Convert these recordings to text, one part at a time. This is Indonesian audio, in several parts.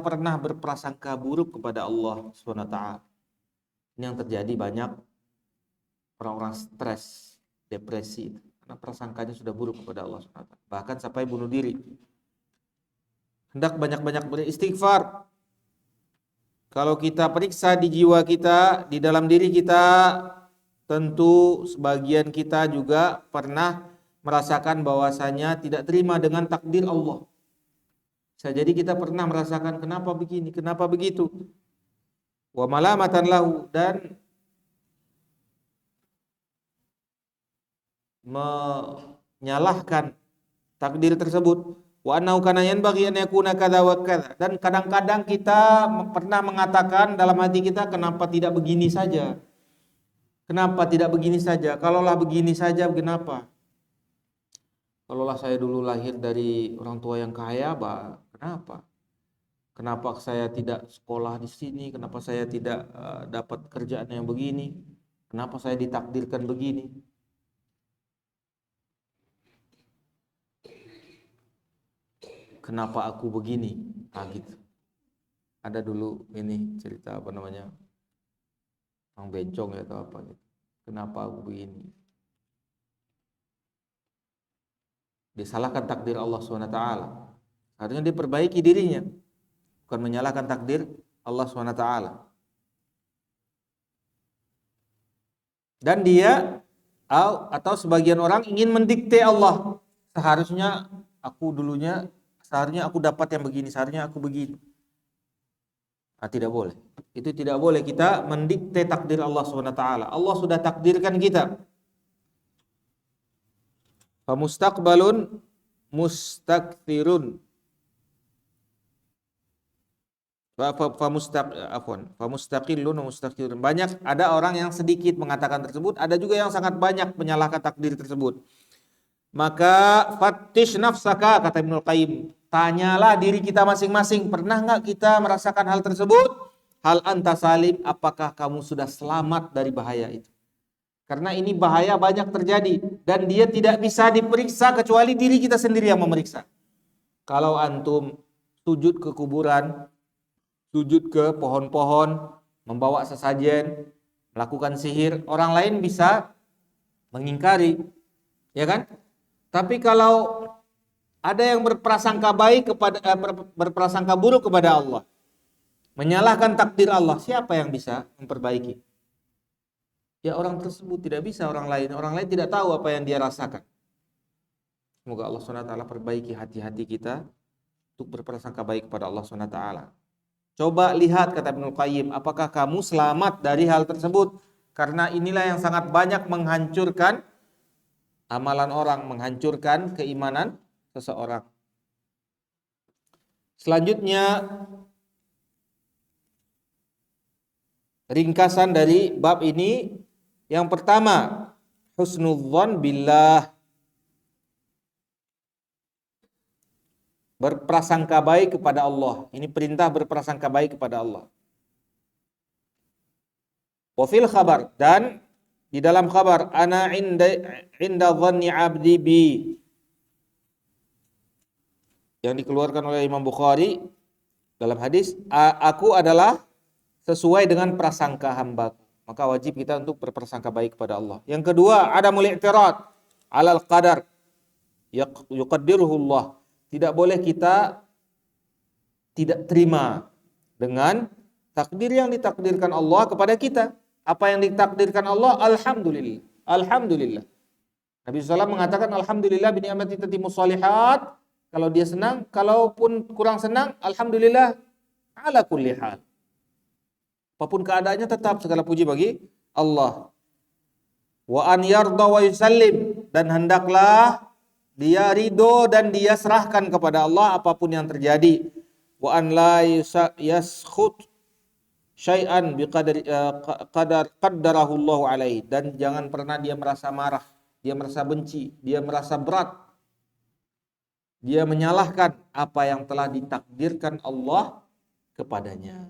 pernah berprasangka buruk kepada Allah Subhanahu wa taala. Ini yang terjadi banyak orang-orang stres, depresi karena prasangkanya sudah buruk kepada Allah Subhanahu wa taala. Bahkan sampai bunuh diri. Hendak banyak-banyak beristighfar. Kalau kita periksa di jiwa kita, di dalam diri kita, tentu sebagian kita juga pernah merasakan bahwasanya tidak terima dengan takdir Allah. Bisa jadi kita pernah merasakan kenapa begini, kenapa begitu. Wa malamatan lahu, dan menyalahkan takdir tersebut. Wa annahu kana yanbaghi an yakuna kadza wa kadza. Dan kadang-kadang kita pernah mengatakan dalam hati kita, kenapa tidak begini saja? Kenapa tidak begini saja? Kalaulah begini saja, kenapa? Kalaulah saya dulu lahir dari orang tua yang kaya, kenapa? Kenapa saya tidak sekolah di sini? Kenapa saya tidak dapat kerjaan yang begini? Kenapa saya ditakdirkan begini? Kenapa aku begini? Gitu. Ada dulu ini cerita orang bencong ya atau apa gitu. Kenapa aku begini? Disalahkan takdir Allah SWT. Harusnya dia perbaiki dirinya, bukan menyalahkan takdir Allah SWT. Dan dia atau sebagian orang ingin mendikte Allah. Seharusnya aku dapat yang begini, seharusnya aku begini. Tidak boleh. Itu tidak boleh kita mendikte takdir Allah SWT. Allah sudah takdirkan kita. Famustaqbalun mustakthirun. Famustaqillun mustakthirun. Banyak, ada orang yang sedikit mengatakan tersebut, ada juga yang sangat banyak menyalahkan takdir tersebut. Maka fattish nafsaka, kata Ibnul Qayyim, tanyalah diri kita masing-masing, pernah enggak kita merasakan hal tersebut? Hal anta salim, apakah kamu sudah selamat dari bahaya itu? Karena ini bahaya banyak terjadi dan dia tidak bisa diperiksa kecuali diri kita sendiri yang memeriksa. Kalau antum sujud ke kuburan, sujud ke pohon-pohon, membawa sesajen, melakukan sihir, orang lain bisa mengingkari, ya kan? Tapi kalau ada yang berprasangka buruk kepada Allah, menyalahkan takdir Allah, siapa yang bisa memperbaiki? Ya orang tersebut, tidak bisa orang lain. Orang lain tidak tahu apa yang dia rasakan. Semoga Allah SWT perbaiki hati-hati kita untuk berprasangka baik kepada Allah SWT. Coba lihat, kata Ibnul Qayyim, apakah kamu selamat dari hal tersebut? Karena inilah yang sangat banyak menghancurkan amalan orang, menghancurkan keimanan seseorang. Selanjutnya, ringkasan dari bab ini. Yang pertama, husnudzon billah, berprasangka baik kepada Allah. Ini perintah berprasangka baik kepada Allah. Wa fil khabar, dan di dalam khabar, ana inda dhanni abdi bi, yang dikeluarkan oleh Imam Bukhari dalam hadis, aku adalah sesuai dengan prasangka hambaku. Maka wajib kita untuk berprasangka baik kepada Allah. Yang kedua, adamul i'tirad alal qadar yuqaddiruhu Allah. Tidak boleh kita tidak terima dengan takdir yang ditakdirkan Allah kepada kita. Apa yang ditakdirkan Allah, alhamdulillah. Alhamdulillah. Nabi SAW mengatakan, alhamdulillah bi ni'mati tatimmus shalihat. Kalau dia senang, kalaupun kurang senang, alhamdulillah ala kulli hal. Apapun keadaannya, tetap segala puji bagi Allah. Wa an yarda wa yusallim, dan hendaklah dia ridho dan dia serahkan kepada Allah apapun yang terjadi. Wa an la yaskhut syai'an biqadari qaddarahu Allah alaihi, dan jangan pernah dia merasa marah, dia merasa benci, dia merasa berat, dia menyalahkan apa yang telah ditakdirkan Allah kepadanya.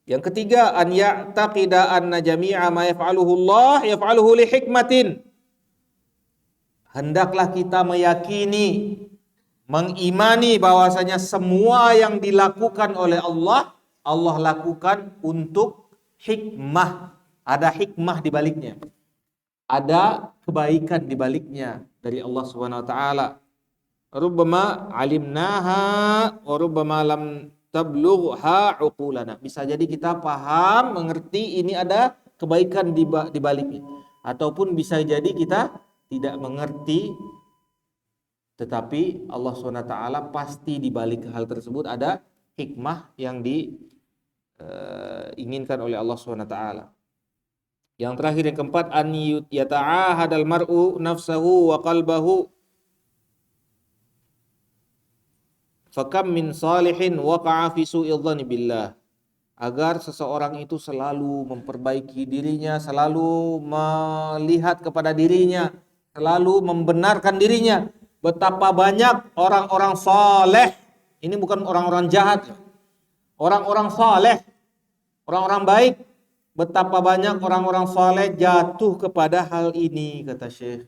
Yang ketiga, an ya'taqida anna jami'a ma yaf'aluhu Allah yaf'aluhu li hikmatin. Hendaklah kita meyakini mengimani bahwasanya semua yang dilakukan oleh Allah, Allah lakukan untuk hikmah. Ada hikmah di baliknya. Ada kebaikan di baliknya dari Allah Subhanahu wa taala. Rubbama alimnaha wa rubbama lam tablugha uqulana. Bisa jadi kita paham, mengerti ini ada kebaikan di baliknya. Ataupun bisa jadi kita tidak mengerti, tetapi Allah SWT pasti di balik hal tersebut ada hikmah yang diinginkan oleh Allah SWT. Yang terakhir, yang keempat, an yata'ahadal mar'u nafsahu wa qalbahu fakam min salihin waqa'a fi su'il dhanni billah. Agar seseorang itu selalu memperbaiki dirinya, selalu melihat kepada dirinya, selalu membenarkan dirinya. Betapa banyak orang-orang saleh, ini bukan orang-orang jahat, orang-orang saleh, orang-orang baik. Betapa banyak orang-orang saleh jatuh kepada hal ini, kata Syekh.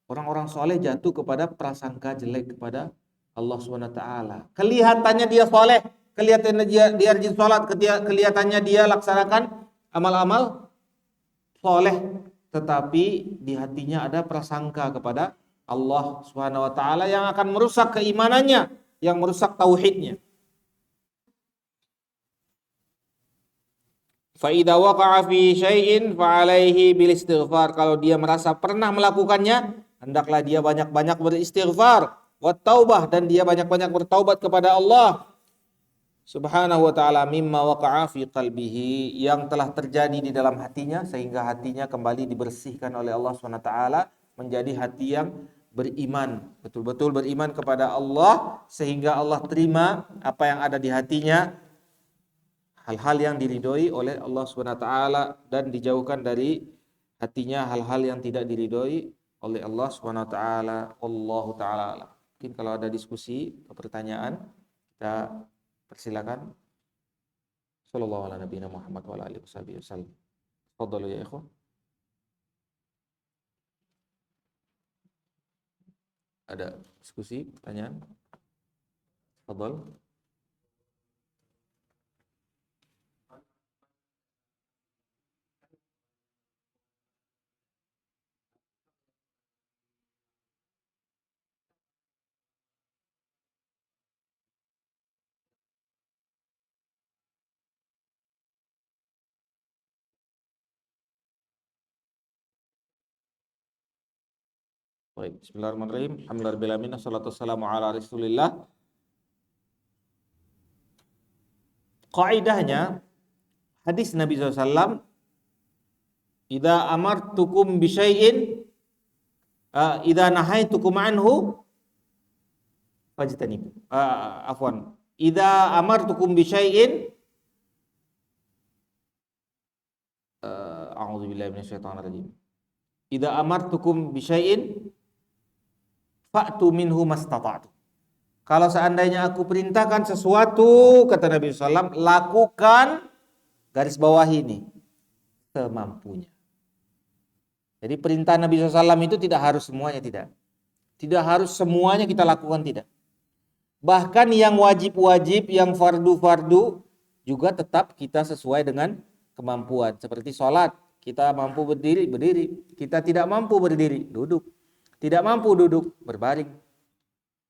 Orang-orang soleh jatuh kepada prasangka jelek kepada Allah SWT. Kelihatannya dia soleh, kelihatannya dia rajin sholat, kelihatannya dia laksanakan amal-amal soleh, tetapi di hatinya ada prasangka kepada Allah SWT yang akan merusak keimanannya, yang merusak tauhidnya. Fa'idha waqa'a fi syai'in fa'alaihi bil istighfar. Kalau dia merasa pernah melakukannya, hendaklah dia banyak-banyak beristighfar, wa taubah, dan dia banyak-banyak bertaubat kepada Allah Subhanahu wa ta'ala mimma waqa'a fi qalbihi, yang telah terjadi di dalam hatinya, sehingga hatinya kembali dibersihkan oleh Allah Subhanahu wa ta'ala menjadi hati yang beriman, betul-betul beriman kepada Allah, sehingga Allah terima apa yang ada di hatinya, hal-hal yang diridhoi oleh Allah Subhanahu wa taala, dan dijauhkan dari hatinya hal-hal yang tidak diridhoi oleh Allah Subhanahu wa taala. Wallahu taala. Mungkin kalau ada diskusi atau pertanyaan, kita persilakan. Sallallahu ala nabiyina Muhammad wa ala alihi wasallam. Tafadhalu ya ikhwan. Ada diskusi, pertanyaan? Tafadhal. Baik, bismillahirrahmanirrahim. Alhamdulillahirabbil wassalatu wassalamu ala Rasulillah. Kaidahnya hadis Nabi SAW, idza amartukum bi syai'in idza nahaitukum anhu fajtanib. Afwan. Idza amartukum bi syai'in a'udzubillahi minasyaitonir rajim. Idza amartukum bi syai'in fa'tu minhu mastata'tu. Kalau seandainya aku perintahkan sesuatu, kata Nabi SAW, lakukan, garis bawah ini, semampunya. Jadi perintah Nabi SAW itu tidak harus semuanya, tidak. Tidak harus semuanya kita lakukan, tidak. Bahkan yang wajib-wajib, yang fardu-fardu, juga tetap kita sesuai dengan kemampuan. Seperti sholat, kita mampu berdiri, berdiri. Kita tidak mampu berdiri, duduk. Tidak mampu duduk, berbaring.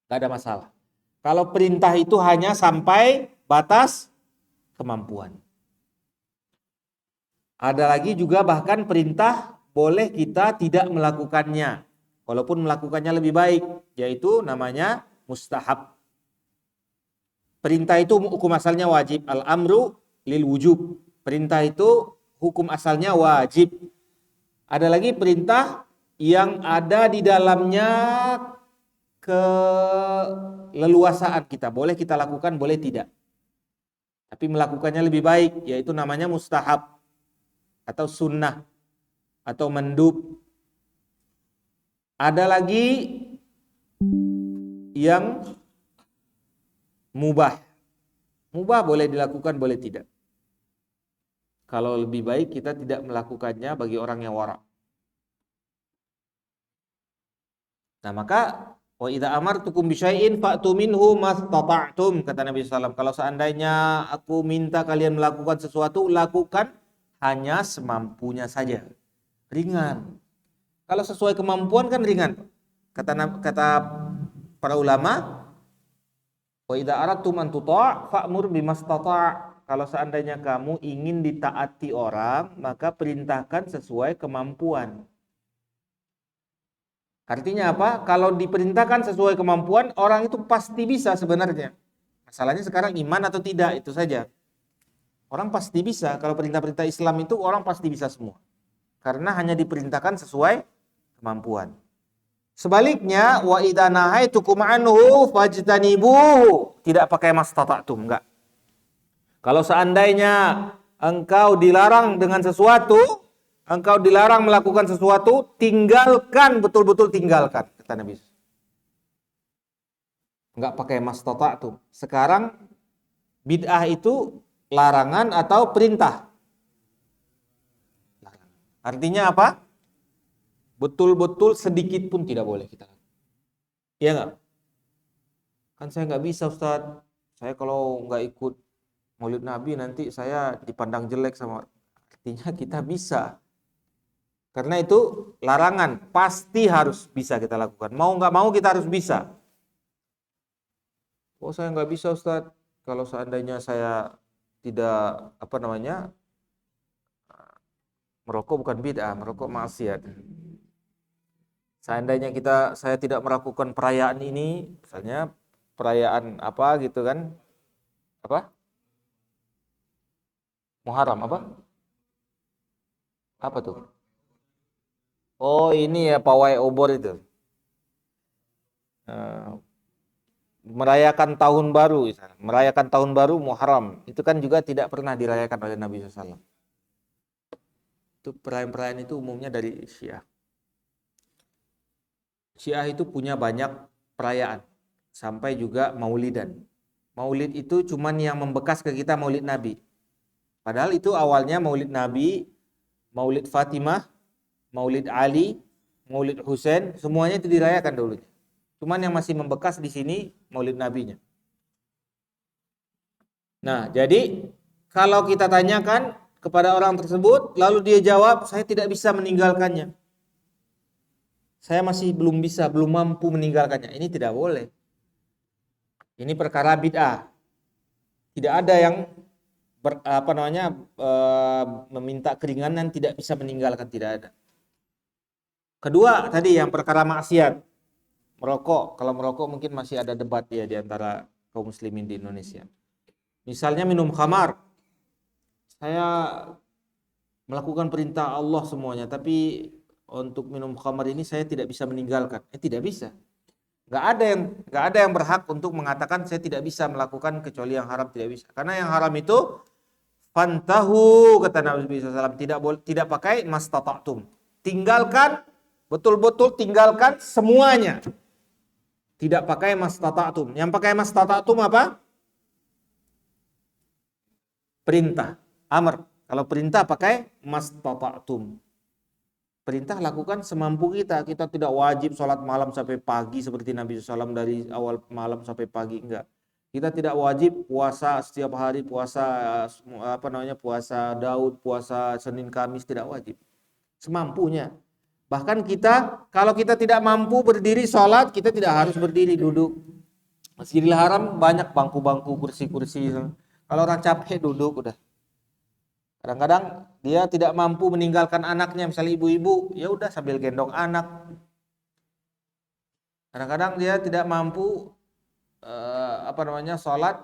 Gak ada masalah. Kalau perintah itu hanya sampai batas kemampuan. Ada lagi juga bahkan perintah boleh kita tidak melakukannya, walaupun melakukannya lebih baik, yaitu namanya mustahab. Perintah itu hukum asalnya wajib, al-amru lil wujub. Perintah itu hukum asalnya wajib. Ada lagi perintah yang ada di dalamnya keleluasaan kita, boleh kita lakukan, boleh tidak. Tapi melakukannya lebih baik, yaitu namanya mustahab atau sunnah atau mandub. Ada lagi yang mubah. Mubah boleh dilakukan, boleh tidak. Kalau lebih baik kita tidak melakukannya bagi orang yang wara. Nah, maka Wa idza amartukum bisyai'in fa'tu minhu mastata'tum, kata Nabi SAW. Kalau seandainya aku minta kalian melakukan sesuatu, lakukan hanya semampunya saja. Ringan. Kalau sesuai kemampuan kan ringan. Kata para ulama, wa idza aradtum an tuta' fa'mur bimastata'. Kalau seandainya kamu ingin ditaati orang, maka perintahkan sesuai kemampuan. Artinya apa? Kalau diperintahkan sesuai kemampuan, orang itu pasti bisa sebenarnya. Masalahnya sekarang iman atau tidak, itu saja. Orang pasti bisa. Kalau perintah-perintah Islam itu orang pasti bisa semua. Karena hanya diperintahkan sesuai kemampuan. Sebaliknya, wa idza nahaitukum anhu fajtanibuhu. Tidak pakai mastata'tum, enggak. Kalau seandainya engkau dilarang dengan sesuatu, engkau dilarang melakukan sesuatu, tinggalkan, betul-betul tinggalkan, kata Nabi. Enggak pakai mastata'tum. Sekarang bid'ah itu larangan atau perintah? Artinya apa? Betul-betul sedikit pun tidak boleh kita lakukan. Iya enggak? Kan saya enggak bisa, Ustaz. Saya kalau enggak ikut Maulid Nabi nanti saya dipandang jelek sama. Artinya kita bisa. Karena itu larangan, pasti harus bisa kita lakukan. Mau nggak mau kita harus bisa. Oh saya nggak bisa Ustadz, kalau seandainya saya tidak merokok bukan bid'ah, merokok maksiat. Seandainya saya tidak melakukan perayaan ini, misalnya perayaan apa gitu kan, apa? Muharram apa? Apa tuh? Oh ini ya pawai obor itu. Merayakan tahun baru, merayakan tahun baru Muharram, itu kan juga tidak pernah dirayakan oleh Nabi SAW. Itu perayaan-perayaan itu umumnya dari Syiah. Syiah itu punya banyak perayaan, sampai juga maulidan. Maulid itu cuman yang membekas ke kita Maulid Nabi. Padahal itu awalnya Maulid Nabi, Maulid Fatimah, Maulid Ali, Maulid Husain, semuanya itu dirayakan dulu. Cuman yang masih membekas di sini Maulid Nabinya. Nah, jadi kalau kita tanyakan kepada orang tersebut, lalu dia jawab, saya tidak bisa meninggalkannya. Saya masih belum bisa, belum mampu meninggalkannya. Ini tidak boleh. Ini perkara bid'ah. Tidak ada yang meminta keringanan tidak bisa meninggalkan, tidak ada. Kedua tadi yang perkara maksiat, merokok. Kalau merokok mungkin masih ada debat ya di antara kaum muslimin di Indonesia. Misalnya minum khamar. Saya melakukan perintah Allah semuanya, tapi untuk minum khamar ini saya tidak bisa meninggalkan. Tidak bisa. Gak ada yang berhak untuk mengatakan saya tidak bisa melakukan kecuali yang haram, tidak bisa. Karena yang haram itu fantahu, kata Nabi SAW, tidak pakai mastata'tum. Tinggalkan, betul-betul tinggalkan semuanya. Tidak pakai mastata'tum. Yang pakai mastata'tum apa? Perintah, amr. Kalau perintah pakai mastata'tum. Perintah lakukan semampu kita. Kita tidak wajib sholat malam sampai pagi seperti Nabi SAW dari awal malam sampai pagi, enggak. Kita tidak wajib puasa setiap hari, puasa Daud, puasa Senin Kamis, tidak wajib. Semampunya. Bahkan kalau kita tidak mampu berdiri sholat, kita tidak harus berdiri, duduk. Masjidil Haram banyak bangku-bangku, kursi-kursi. Kalau orang capek duduk udah. Kadang-kadang dia tidak mampu meninggalkan anaknya, misalnya ibu-ibu, ya udah sambil gendong anak. Kadang-kadang dia tidak mampu sholat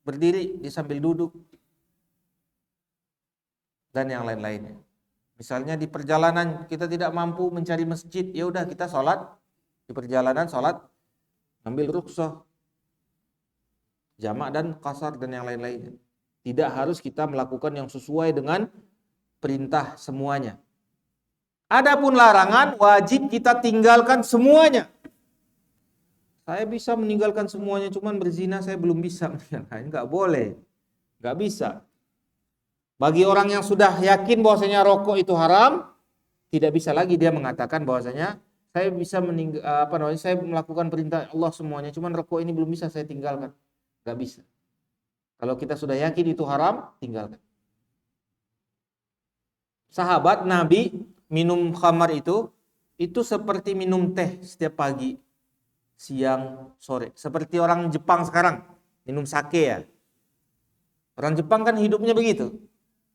berdiri, dia sambil duduk dan yang lain-lainnya. Misalnya di perjalanan kita tidak mampu mencari masjid, ya udah kita sholat di perjalanan, sholat ambil rukhsah, jamak dan qasar dan yang lain-lainnya. Tidak harus kita melakukan yang sesuai dengan perintah semuanya. Adapun larangan wajib kita tinggalkan semuanya. Saya bisa meninggalkan semuanya, cuman berzina saya belum bisa meninggalkan. Enggak boleh. Enggak bisa. Bagi orang yang sudah yakin bahwasanya rokok itu haram, tidak bisa lagi dia mengatakan bahwasanya saya bisa saya melakukan perintah Allah semuanya, cuman rokok ini belum bisa saya tinggalkan. Gak bisa. Kalau kita sudah yakin itu haram, tinggalkan. Sahabat Nabi minum khamar itu seperti minum teh setiap pagi, siang, sore. Seperti orang Jepang sekarang minum sake ya. Orang Jepang kan hidupnya begitu.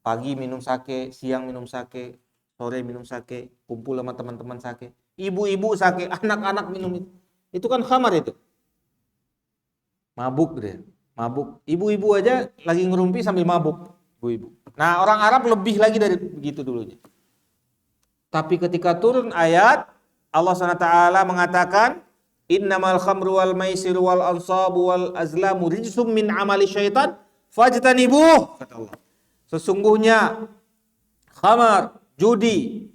Pagi minum sake, siang minum sake, sore minum sake, kumpul sama teman-teman sake. Ibu-ibu sake, anak-anak minum itu. Itu kan khamar itu. Mabuk dia. Mabuk. Ibu-ibu aja lagi ngerumpi sambil mabuk. Ibu-ibu. Nah, orang Arab lebih lagi dari begitu dulunya. Tapi ketika turun ayat, Allah SWT mengatakan, innamal khamru wal maisiru wal ansabu wal azlamu rijsum min amali syaitan fajtanibuh, kata Allah. Sesungguhnya khamar, judi,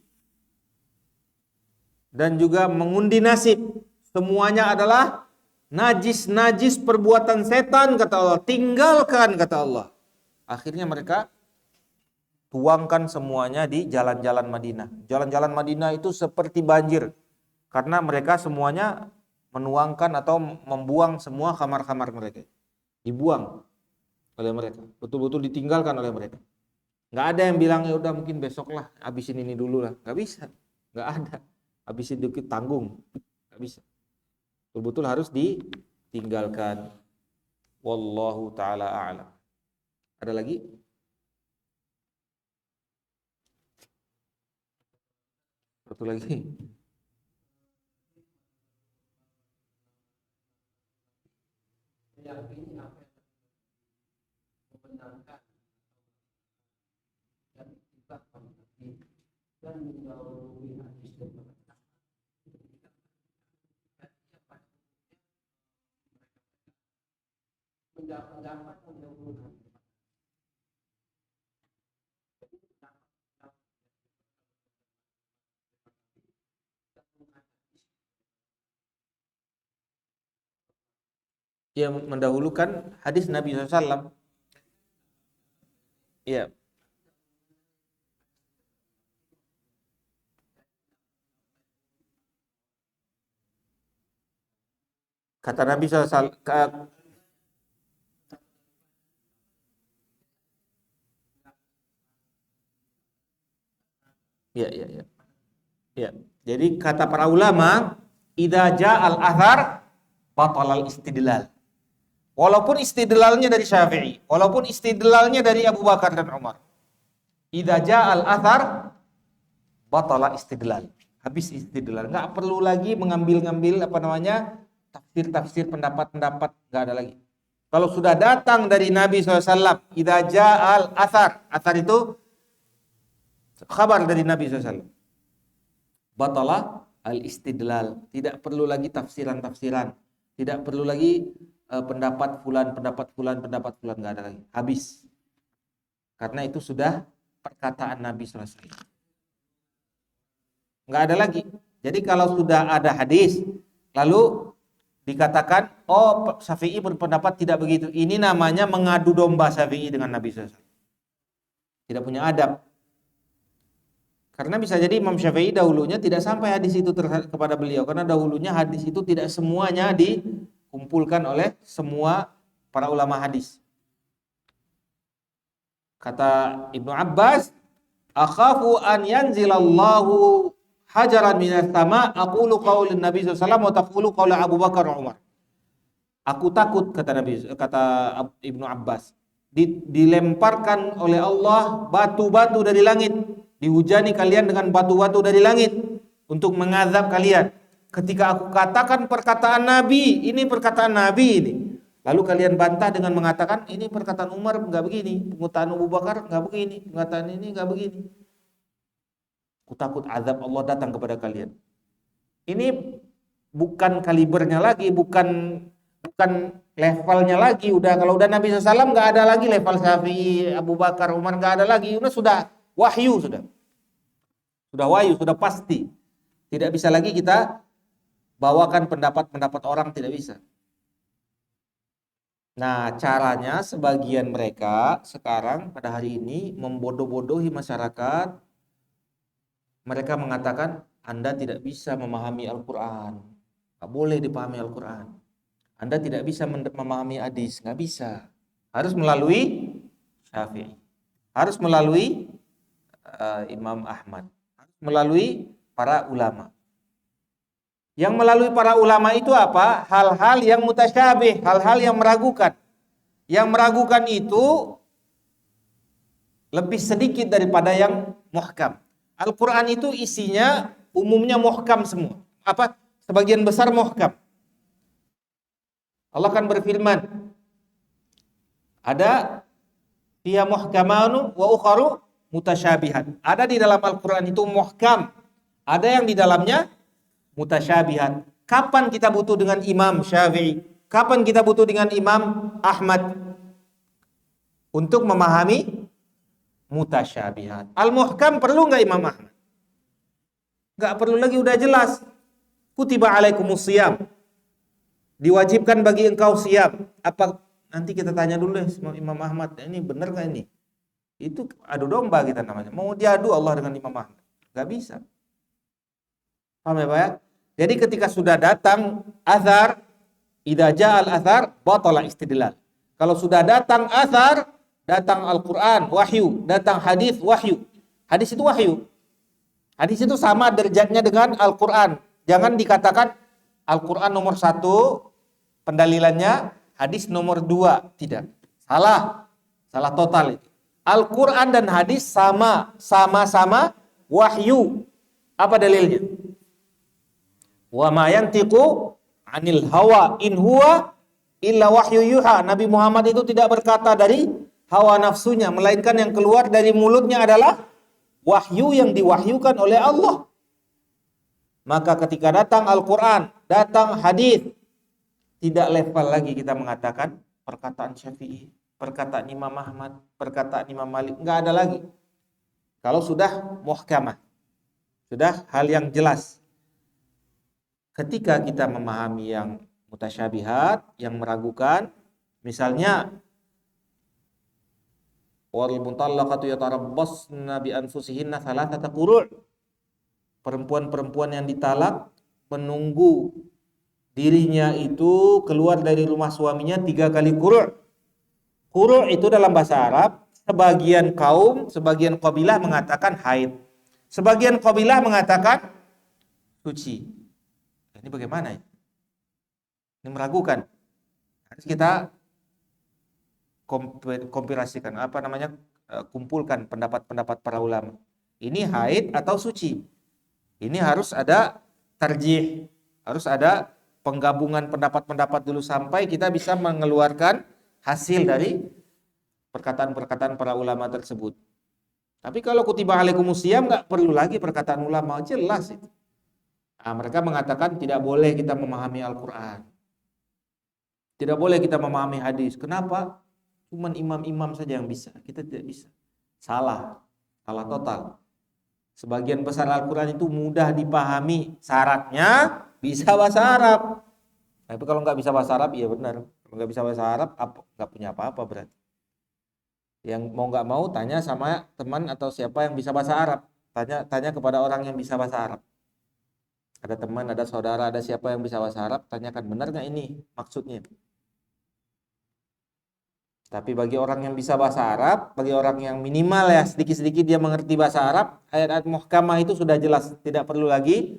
dan juga mengundi nasib, semuanya adalah najis-najis perbuatan setan, kata Allah. Tinggalkan, kata Allah. Akhirnya mereka tuangkan semuanya di jalan-jalan Madinah. Jalan-jalan Madinah itu seperti banjir, karena mereka semuanya menuangkan atau membuang semua khamar-khamar mereka. Dibuang oleh mereka, betul-betul ditinggalkan oleh mereka. Nggak ada yang bilang ya udah mungkin besok lah, habisin ini dulu lah. Nggak bisa, nggak ada. Habisin dikit tanggung, nggak bisa. Betul-betul harus ditinggalkan. Wallahu taala a'lam. Ada lagi? Satu lagi. Meyakini apa yang membenarkan dan itibak dan menjauhi hadis dan pendapat menjauhkan Dia mendahulukan hadis Nabi SAW. Iya. Kata Nabi SAW, ya, ya, ya. Ya. Jadi kata para ulama, idza ja'al athar batalal istidlal. Walaupun istidlalnya dari Syafi'i, walaupun istidlalnya dari Abu Bakar dan Umar. Idza ja'al athar batala istidlal. Habis istidlal. Enggak perlu lagi mengambil-ngambil tafsir-tafsir, pendapat-pendapat, enggak ada lagi. Kalau sudah datang dari Nabi SAW, idza ja'al athar. Athar itu kabar dari Nabi SAW. Batala al-istidlal. Tidak perlu lagi tafsiran-tafsiran. Tidak perlu lagi pendapat fulan, enggak ada lagi. Habis. Karena itu sudah perkataan Nabi SAW. Enggak ada lagi. Jadi kalau sudah ada hadis, lalu dikatakan, oh Syafi'i berpendapat tidak begitu. Ini namanya mengadu domba Syafi'i dengan Nabi SAW. Tidak punya adab. Karena bisa jadi Imam Syafi'i dahulunya tidak sampai hadis itu kepada beliau. Karena dahulunya hadis itu tidak semuanya dikumpulkan oleh semua para ulama hadis. Kata Ibnu Abbas, akhafu an yanzilallahu hajaran minas sama, aqulu qaulun Nabi sallallahu alaihi wasallam wa taqulu qaul Abu Bakar wa Umar. Aku takut, kata Ibnu Abbas, dilemparkan oleh Allah batu-batu dari langit, dihujani kalian dengan batu-batu dari langit untuk mengazab kalian. Ketika aku katakan perkataan Nabi, ini perkataan Nabi ini, lalu kalian bantah dengan mengatakan ini perkataan Umar enggak begini, perkataan Abu Bakar enggak begini, perkataan ini enggak begini. Aku takut azab Allah datang kepada kalian. Ini bukan kalibernya lagi, bukan levelnya lagi. Kalau udah Nabi SAW nggak ada lagi level Syafi'i, Abu Bakar, Umar, nggak ada lagi. Sudah wahyu, sudah wahyu, sudah pasti. Tidak bisa lagi kita bawakan pendapat-pendapat orang, tidak bisa. Nah, caranya sebagian mereka sekarang pada hari ini membodoh-bodohi masyarakat. Mereka mengatakan Anda tidak bisa memahami Al-Quran. Nggak boleh dipahami Al-Quran. Anda tidak bisa memahami hadis. Nggak bisa. Harus melalui Syafi'i. Harus melalui Imam Ahmad. Harus melalui para ulama. Yang melalui para ulama itu apa? Hal-hal yang mutasyabih, hal-hal yang meragukan. Yang meragukan itu lebih sedikit daripada yang muhkam. Al-Quran itu isinya umumnya muhkam semua. Apa? Sebagian besar muhkam. Allah kan berfirman, ada fiha muhkamanu wa ukharu mutasyabihat. Ada di dalam Al-Quran itu muhkam. Ada yang di dalamnya mutasyabihat. Kapan kita butuh dengan Imam Syafi'i? Kapan kita butuh dengan Imam Ahmad untuk memahami mutasyabihat? Al-muhkam perlu nggak Imam Ahmad? Nggak perlu lagi, udah jelas. Kutiba alaikumusiyam. Diwajibkan bagi engkau siam. Apa nanti kita tanya dulu deh sama Imam Ahmad, ini benar nggak ini? Itu adu domba kita namanya. Mau diadu Allah dengan Imam Ahmad? Nggak bisa. Paham ya Pak ya? Jadi ketika sudah datang athar, idza ja'al athar batala istidlal. Kalau sudah datang athar, datang Al-Quran, wahyu, datang hadis, wahyu. Hadis itu wahyu. Hadis itu sama derajatnya dengan Al-Quran. Jangan dikatakan Al-Quran nomor 1, pendalilannya hadis nomor 2. Tidak. Salah. Salah total itu. Al-Quran dan hadis sama-sama wahyu. Apa dalilnya? Wa ma yantiqu 'anil hawa in huwa illa wahyu yuha. Nabi Muhammad itu tidak berkata dari hawa nafsunya, melainkan yang keluar dari mulutnya adalah wahyu yang diwahyukan oleh Allah. Maka ketika datang Al-Quran, datang hadis, tidak level lagi kita mengatakan perkataan Syafi'i, perkataan Imam Ahmad, perkataan Imam Malik, nggak ada lagi. Kalau sudah muhkamah, sudah hal yang jelas. Ketika kita memahami yang mutasyabihat, yang meragukan, misalnya wal mutallaqatu yatarabbasna bi anfusihinna thalathata quru'. Perempuan-perempuan yang ditalak menunggu dirinya itu keluar dari rumah suaminya 3 kali quru'. Quru' itu dalam bahasa Arab, sebagian kaum, sebagian qabilah mengatakan haid. Sebagian qabilah mengatakan suci. Ini bagaimana ya? Ini meragukan. Harus kita kompilasikan, kumpulkan pendapat-pendapat para ulama. Ini haid atau suci? Ini harus ada tarjih, harus ada penggabungan pendapat-pendapat dulu sampai kita bisa mengeluarkan hasil dari perkataan-perkataan para ulama tersebut. Tapi kalau kutiba alaikumusiyam nggak perlu lagi perkataan ulama, jelas itu. Nah, mereka mengatakan tidak boleh kita memahami Al-Quran. Tidak boleh kita memahami hadis. Kenapa? Cuman imam-imam saja yang bisa. Kita tidak bisa. Salah. Salah total. Sebagian besar Al-Quran itu mudah dipahami. Syaratnya bisa bahasa Arab. Tapi kalau nggak bisa bahasa Arab, iya benar. Kalau nggak bisa bahasa Arab, nggak punya apa-apa berarti. Yang mau nggak mau tanya sama teman atau siapa yang bisa bahasa Arab. Tanya kepada orang yang bisa bahasa Arab. Ada teman, ada saudara, ada siapa yang bisa bahasa Arab, tanyakan benar nggak ini maksudnya. Tapi bagi orang yang bisa bahasa Arab, bagi orang yang minimal ya sedikit-sedikit dia mengerti bahasa Arab, ayat-ayat muhkamah itu sudah jelas, tidak perlu lagi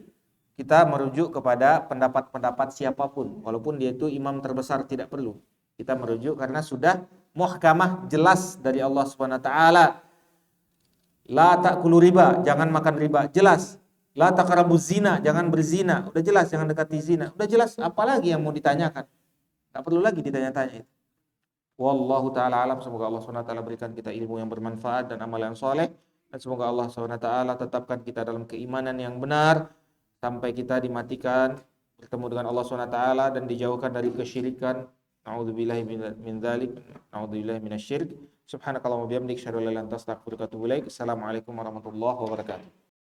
kita merujuk kepada pendapat-pendapat siapapun, walaupun dia itu imam terbesar, tidak perlu. Kita merujuk karena sudah muhkamah jelas dari Allah Subhanahu wa taala. La ta'kulu riba, jangan makan riba, jelas. La taqrabuz zina, jangan berzina, udah jelas, jangan dekati zina, udah jelas, apalagi yang mau ditanyakan? Tak perlu lagi ditanya-tanya itu. Wallahu taala alam, semoga Allah Subhanahu wa taala berikan kita ilmu yang bermanfaat dan amal yang soleh, dan semoga Allah Subhanahu wa taala tetapkan kita dalam keimanan yang benar sampai kita dimatikan bertemu dengan Allah Subhanahu wa taala dan dijauhkan dari kesyirikan. A'udzubillahi min dzalik, a'udzubillahi minasyirk. Subhanakallahumma wa bihamdika asyhadu an la ilaha illa anta astaghfiruka wa atubu ilaik. Assalamualaikum warahmatullahi wabarakatuh.